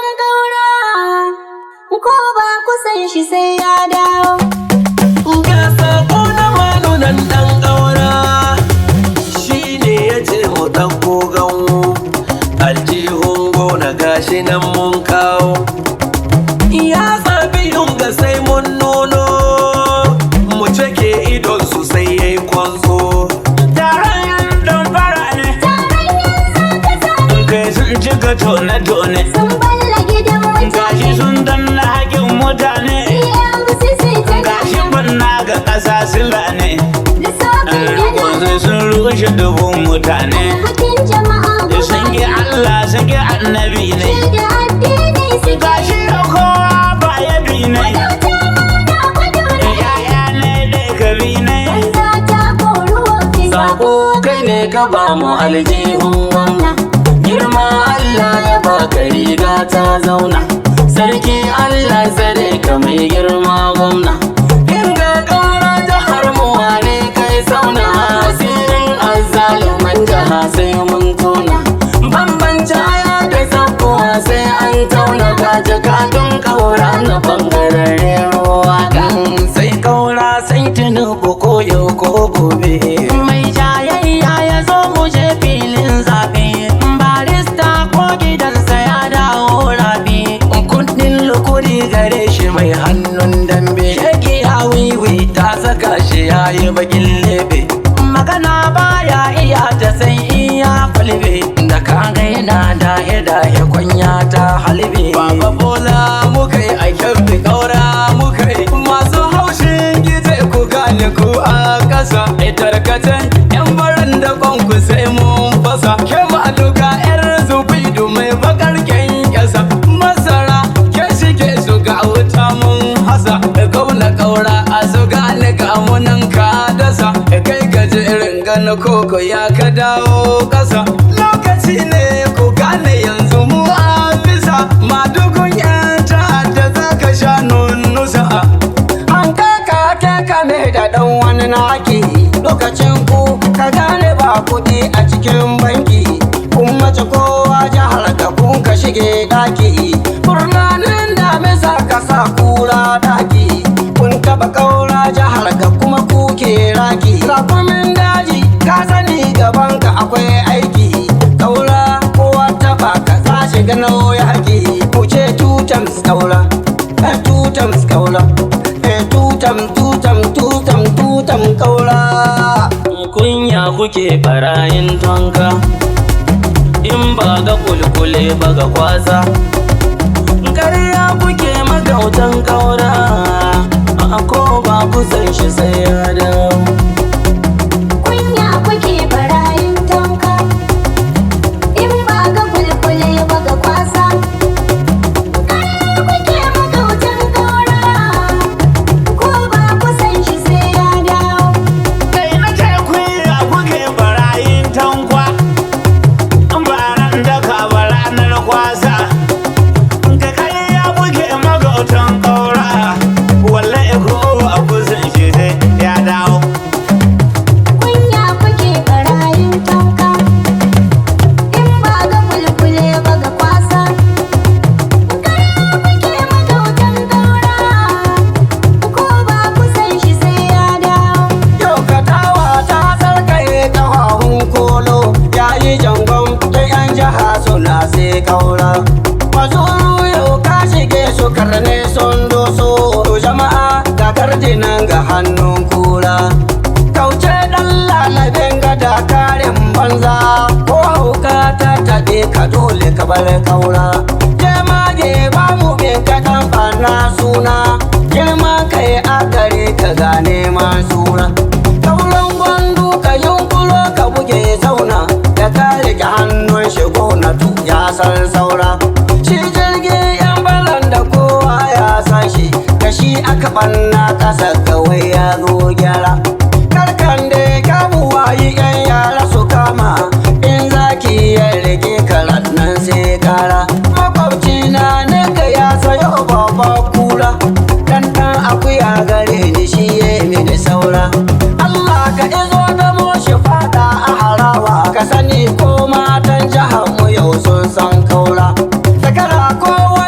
magautan kaura, ko ba kusan shi sai ya dawo. Ga sako na malunan ɗan ƙaura, shi ne ya ce mu ɗauko ganwo, aljihun gona gashi nan mun kawo. Ya zaɓi yunga sai mun nuno, mu cike idon su sai ya yi kwanzo. Taron yan don fara ne, kai sun cika tone-tone, Sun balla gidan gashi mutane, sun danna haƙin mutane, gashi banna ga ƙasa sila ne. lissafin yana Wanzu sun rushe dubun mutane, hakin jama'a sun ki Allah sun ki annabi ne. da addini suke Gashi da kowa ba ya bi ne, yaya ne da kabi ne. Sako kai ne ka ba mu aljihun gwamna, girma Allah ya baka riga ta zauna. Sarki Allah zare ka mai girma gwamna. Inga ƙaura jihar mu wane kai sauna, asirin azzaluman jiha sai mun tona. Bambanci aya da sakuwa sai an tauna, kaji kadun ƙaura na bangaren ruwa kan sai ƙaura sai tunubu ko yau ko gobe. Mai jayayya ya zo mu je filin zaɓe, barista ko gidansa ya dawo rabi. Kundin lukuri gare shi mai hannun dambe, shege ya wiwi ta saka shi ya yi bakin lebe. Magana baya iya ta sai iya falbe, da kaga yana dahe-dahe kwanya ta halbe. Baba Bola muka yi a kyabbi ƙaura muka yi, masu haushin gije ku gane ku a ƙasa. Tarkacen yan baran da ku sai mun fasa, ke maluka yar zubidu mai bakar kyankyasa. Masara ke shige su ga wuta mun hasa, kauna ƙaura a su gane ga munan ka dasa. Kai gajerin gani koko ya ka dawo ƙasa, lokaci ne ku gane yanzu mu a bisa. Madugun yan ta'adda za ka sha nunusa, an kaka ke kame da ɗan wani naki. Lokacin ku ka gane ba kuɗi a cikin banki, kun mace kowa jihar ka kun ka shige ɗaki. Furnanin da misa ka sa kura ɗaki, kun taɓa ƙaura jihar ka kuma kuke raki. Rakumin daji ka sani gaban ka akwai aiki, ƙaura kowa taɓa ka sa shiga nauyi haƙi. Ku ce tutams ƙaura, tutams ƙaura, tutam ƙaura. Kunya kuke barayin tonka, in ba ga kulkule ba ga kwasa. Karya kuke magautan ƙaura, a ko ba kusan shi sai ya dawo. kunya kuke barayin tonka, in ba ga kulkule ba ga kwasa. Karya kuke magautan kaura, ko ba kusan shi sai ya dawo. Kai na ce kunya kuke barayin tankwa, baran da ka baranar kwasa. Ka karya kuke magautan ƙaura, wallahi ko a kusan shi sai ya dawo. Kunya kuke barayin tonka, in ba ga kulkule ba ga kwasa. Karya kuke magautan kaura, ko ba kusan shi sai ya dawo. Yau katawa ta sarkaye ƙafafun kolo, ya yi jangon da 'yan jiha suna sai ƙaura. Mazuru yau ka shige su karne sun doso, to jama'a ga kardinan ga hannun kura. Kauce ɗan lalabin gada karin banza, ko hauka ta taɓe ka dole ka bar ƙaura. Jemage ba mu bin kaɗan ɓana suna, girma kai a gare ka gane ma suna. Kauran gwandu ka yunkulo ka buge zauna, da ka riƙe hannun shigo na ya san saura. Shi jirgin yan balan da kowa ya san shi, da shi aka ɓanna ƙasa kawai ya zo gyara. Karkan da ka buwayi yan yara su kama, in zaki ya rike karat nan sai kara. Makwabci na nika ya sayo babban kura, dan akuya gare ni shi ya mini saura. Allah ka izo da mu shi fada a harawa, ka sani ko matan jihar mu yau sun san kaura. Sakara kowa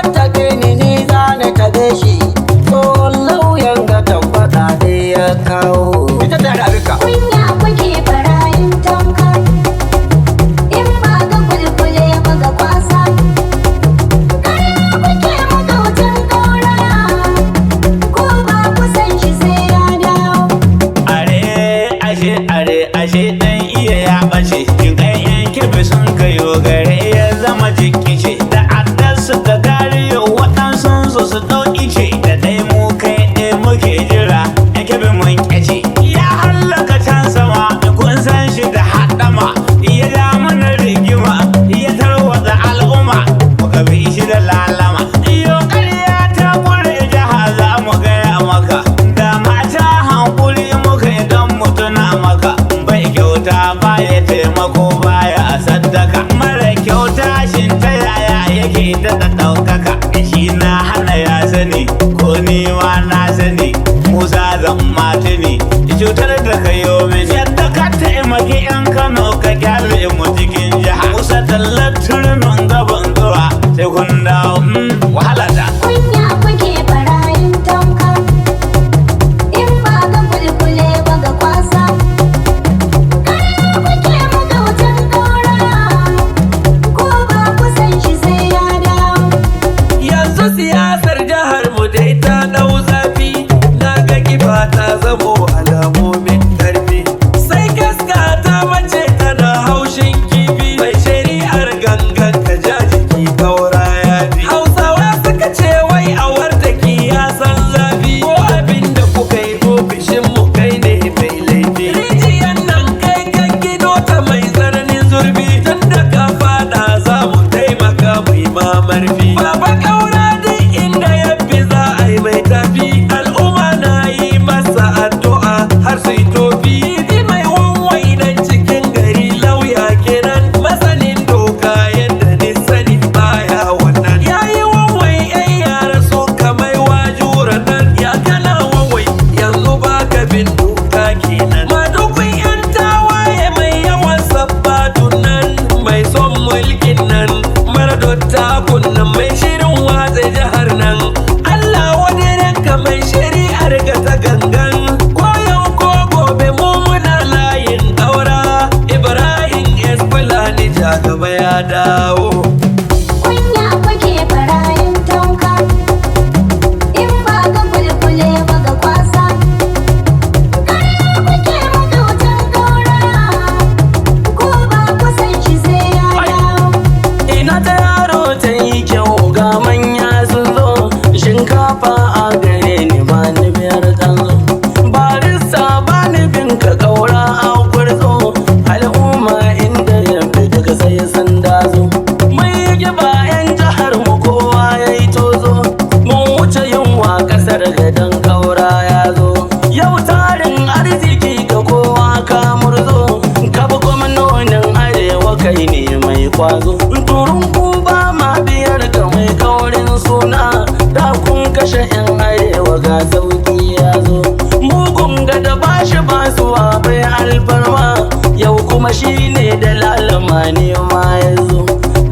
yake daɗa ɗaukaka, shi na hana ya sani ko ni ma na sani. Musa zan mata ne cutar da ka yo min, yadda ka taimaki 'yan Kano ka kyale mu cikin jiha. Musa tallar turmin gaban zuwa sai kun dawo wahala da. Kunya kuke barayin tanka, in ba ga kulkule ba ga kwasa. Karya kuke magautan kaura, ko ba ku san shi sai ya dawo. Yanzu siyasar jihar mu dai ta dau zafi, na ga kiba ta zamo alamomin karfi. Sai kaska ta mace tana haushin kifi, mai shari'ar gangan ka ja jiki kaura ya bi. Hausawa suka ce wai awar taki ya san zafi, ko abin da kuka yi ofishin mu kai ne mai laifi. Rijiyan nan kai kan gido ta mai tsananin zurfi, tun da ka fada za mu taimaka mai mamarfi. Baba kaura duk inda ya fi za a yi mai tafi, al'umma na yi masa addu'a har su yi tofi. Idi mai wanwai nan cikin gari lauya kenan, masanin doka yadda ni sani baya wannan. Ya yi wanwai 'yan yara suka mai wajura nan, ya kana wanwai yanzu baka bin doka kenan. Madukun 'yan tawaye mai yawan sabbatun nan, mai son mulkin nan, mara dotta kunnan mai shirin watsa jihar nan. Allah wadaran ka mai shari'ar ga ta gangan, ko yau ko gobe mu muna layin daura. Ibrahim S. Fulani ja gaba ya dawo. Kunya kuke barayin tanka, in ba ga kulkule ba ga kwasa. Karya kuke magautan kaura, ko ba ku san shi sai ya dawo. Ina ta yaro ta yi kyau ga manya sun zo, shinkafa a gare ni ba ni biyar kanzo. Barista ba ni bin ka kaura a gwarzo, al'umma inda ya fi daga sai san dazo. Mai giba 'yan jihar mu kowa ya yi tozo, mun wuce yunwa kasar gadon kaura ya zo. Yau tarin arziki ga kowa ka murzo, ka bi gwamnonin arewa kai ne mai kwazo. Turun ku ba ma biyar ka mai kaurin suna, da kun kashe 'yan arewa ga sauki ya zo. Mugun gada bashi basuwa bai alfarma, yau kuma shine da lalama ne ma ya zo.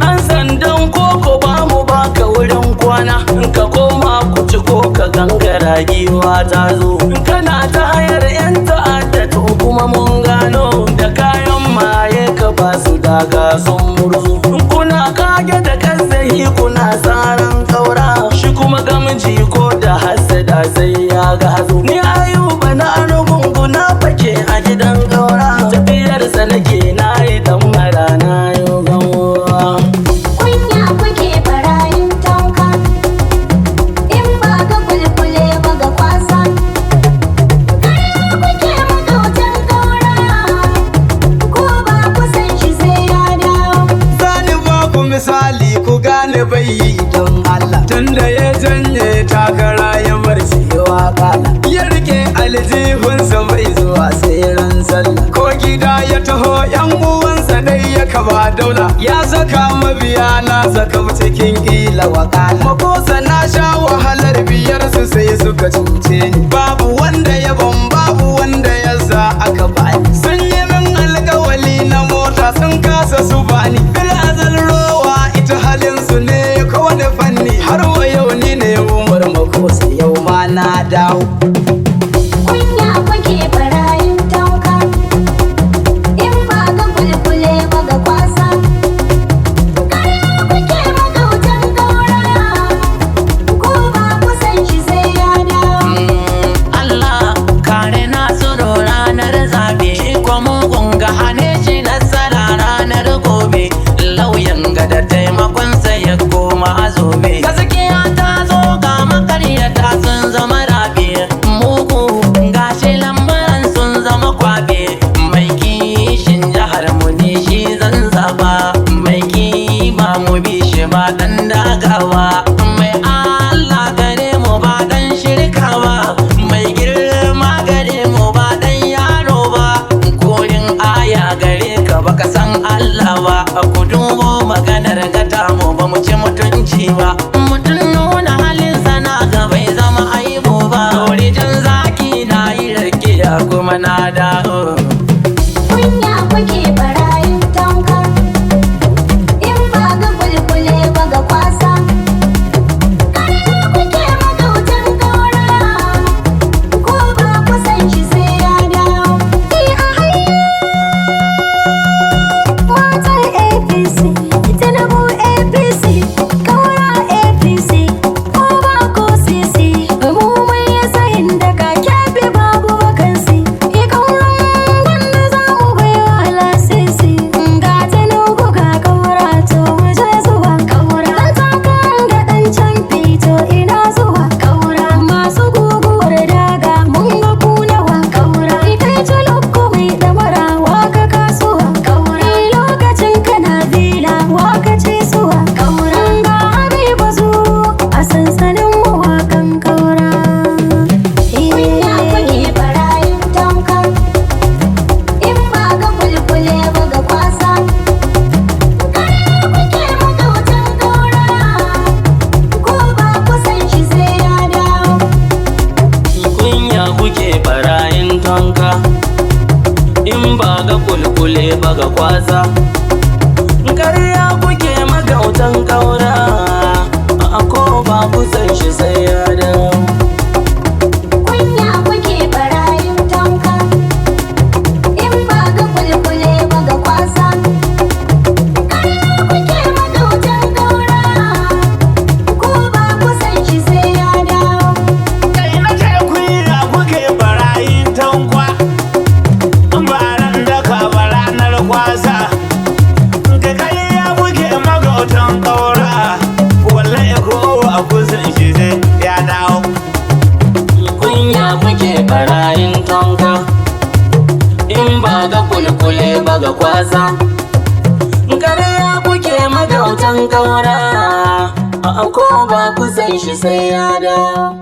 Ɗan sandan koko ba mu baka wurin kwana, ka koma ku ci ko ka gangara giwa ta zo. Kana ta hayar 'yan ta'adda to kuma mun gano, da kayan maye ka ba su daga sun murzo. Kuna kage da kasahi kuna tsaran kaura, shi kuma gamji ko da hasada sai ya gazo. Ni ayuba na anugungu na fake a gidan kaura, tafiyarsa nake na yi dan mara na yau gawa. Kunya kuke barayin tanka, in ba ga kulkule ba ga kwasa. Karya kuke magautan kaura, ko ba ku san shi sai ya dawo. Zani ba ku misali ku gane bai yi don Allah, tunda ya janye takara ya marcewa kala, ya rike aljihunsa bai zuwa sai ran sallah. Ko gida ya taho 'yan uwansa dai ya kaba daula, ya saka mabiya na saka cikin kila wakala. Makosa na sha wahalar biyar su sai suka cuce ni, babu wanda ya ban babu wanda ya sa aka bani. Sun yi min alkawali na mota sun kasa su bani, bil azal rowa ita halin su ne kowane fanni. Har wa yau ni ne umar makosa, yau ma na dawo. Kunya kuke barayin tanka, in ba ga kulkule ba ga kwasa. Karya kuke magautan kaura, ko ba ku san shi sai ya dawo. Allah kare Nasiru ranar zabe, shi ko mugun ga hane shi nasara ranar gobe. Lauyan ga da taimakonsa ya koma azobe. Gaskiya ta zo ga makaryata sun zama rabe, mugu gashi lambaran sun zama kwabe. Mai kishin jihar mu ne shi zan zaba, mai kima mu bi shi ba dan dagawa. Mai Allah gare mu ba dan shirka ba, mai girma gare mu ba dan yaro ba. Korin aya gare ka baka san Allah ba, ku dubo maganar gata mu ba mu ci mutunci ba. Mutum nuna halin sana ga bai zama aibu ba. Jan zaki na yi rakiya kuma na dawo. Kunya kuke barayin tanka, in ba ga kulkule ba ga kwasa. Karya kuke magautan kaura, ko ba ku san shi sai ya dawo. Ni a hayya matan APC, Tinubu APC, kaura APC, ko ba ko sisi. Mu mun yi sayin daga kyafi babu vakansi. Kauran gwandu za mu bai wa lasisi. Ga Tinubu ga kaura to mu je zuwa kaura. Dan takarar da ɗan camfi to ina zuwa kaura. Masu guguwar daga mun ga ku nawa kaura. Kai tulukku mai ɗamara waka kasuwa kaura. Lokacin kana bila waka ce zuwa kaura. Ga Habiba zu a sansanin mawakan kaura. Kunya kuke barayin tanka, in ba ga kulkule ba ga kwasa. Karya kuke magautan kaura, ko ba ku san shi sai ya dawo. Kunya kuke barayin tonka, in ba ga kulkule ba ga kwasa. Karya kuke magautan kaura, ko ba ku san shi sai ya dawo. Kunya kuke barayin tanka, in ba ga kulkule ba ga kwasa. Karya kuke magautan kaura, ko ba ku san shi sai ya dawo. Kai na ce kunya kuke barayin tankwa, baran daka ba ranar kwasa. Ka karya kuke magautan kaura, wallahi ko a kusan shi sai ya dawo. Kunya kuke barayin tonka, in ba ga kulkule ba ga kwasa. Karya kuke magautan kaura, ko ba ku san shi sai ya dawo.